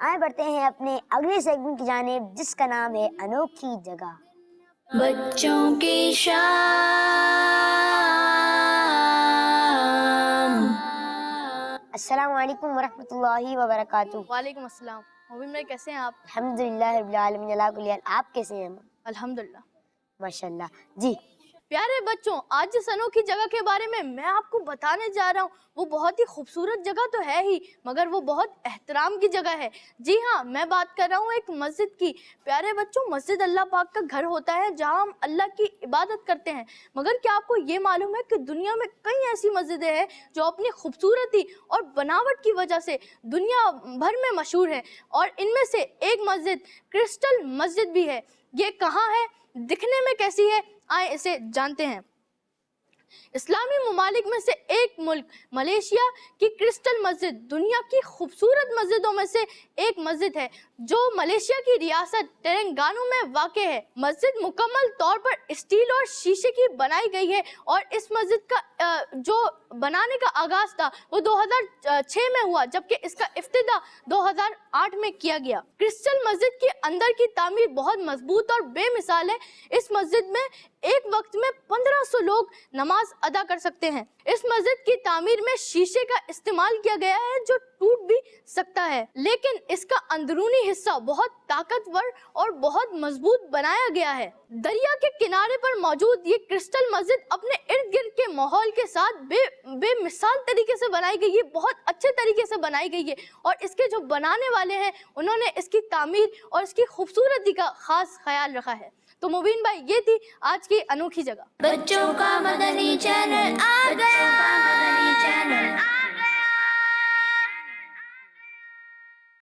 آئے بڑھتے ہیں اپنے اگلے سیگمنٹ کی جانب جس کا نام ہے انوکھی جگہ. بچوں کی شام. السلام علیکم ورحمۃ اللہ وبرکاتہ. وعلیکم السلام. مبین بھائی کیسے ہیں آپ؟ الحمدللہ رب العالمین اللہ کل حال. آپ کیسے ہیں؟ الحمدللہ. ماشاء اللہ. جی پیارے بچوں، آج جس انوکھی جگہ کے بارے میں آپ کو بتانے جا رہا ہوں وہ بہت ہی خوبصورت جگہ تو ہے ہی، مگر وہ بہت احترام کی جگہ ہے. جی ہاں، میں بات کر رہا ہوں ایک مسجد کی. پیارے بچوں، مسجد اللہ پاک کا گھر ہوتا ہے جہاں ہم اللہ کی عبادت کرتے ہیں. مگر کیا آپ کو یہ معلوم ہے کہ دنیا میں کئی ایسی مسجدیں ہیں جو اپنی خوبصورتی اور بناوٹ کی وجہ سے دنیا بھر میں مشہور ہیں، اور ان میں سے ایک مسجد کرسٹل مسجد بھی ہے. یہ کہاں ہے، دکھنے میں کیسی ہے، آئیں اسے جانتے ہیں. اسلامی ممالک میں سے ایک ملک ملیشیا کی کرسٹل مسجد دنیا کی خوبصورت مسجدوں میں سے ایک مسجد ہے جو ملیشیا کی ریاست تلنگانہ میں واقع ہے. مسجد مکمل طور پر اسٹیل اور شیشے کی بنائی گئی ہے، اور اس مسجد کا جو بنانے کا آغاز تھا وہ 2006 میں ہوا، جبکہ اس کا افتتاح 2008 میں کیا گیا. کرسٹل مسجد کے اندر کی تعمیر بہت مضبوط اور بے مثال ہے. اس مسجد میں ایک وقت میں 1500 لوگ نماز ادا کر سکتے ہیں. اس مسجد کی تعمیر میں شیشے کا استعمال کیا گیا ہے جو ٹوٹ بھی سکتا ہے، لیکن اس کا اندرونی حصہ بہت طاقتور اور بہت مضبوط بنایا گیا ہے. دریا کے کنارے پر موجود یہ کرسٹل مسجد اپنے ارد گرد کے ماحول کے ساتھ بے مثال طریقے سے بنائی گئی ہے، بہت اچھے طریقے سے بنائی گئی ہے، اور اس کے جو بنانے والے ہیں انہوں نے اس کی تعمیر اور اس کی خوبصورتی کا خاص خیال رکھا ہے. تو مبین بھائی، یہ تھی آج کی انوکھی جگہ. بچوں کا مدنی چینل آ گیا.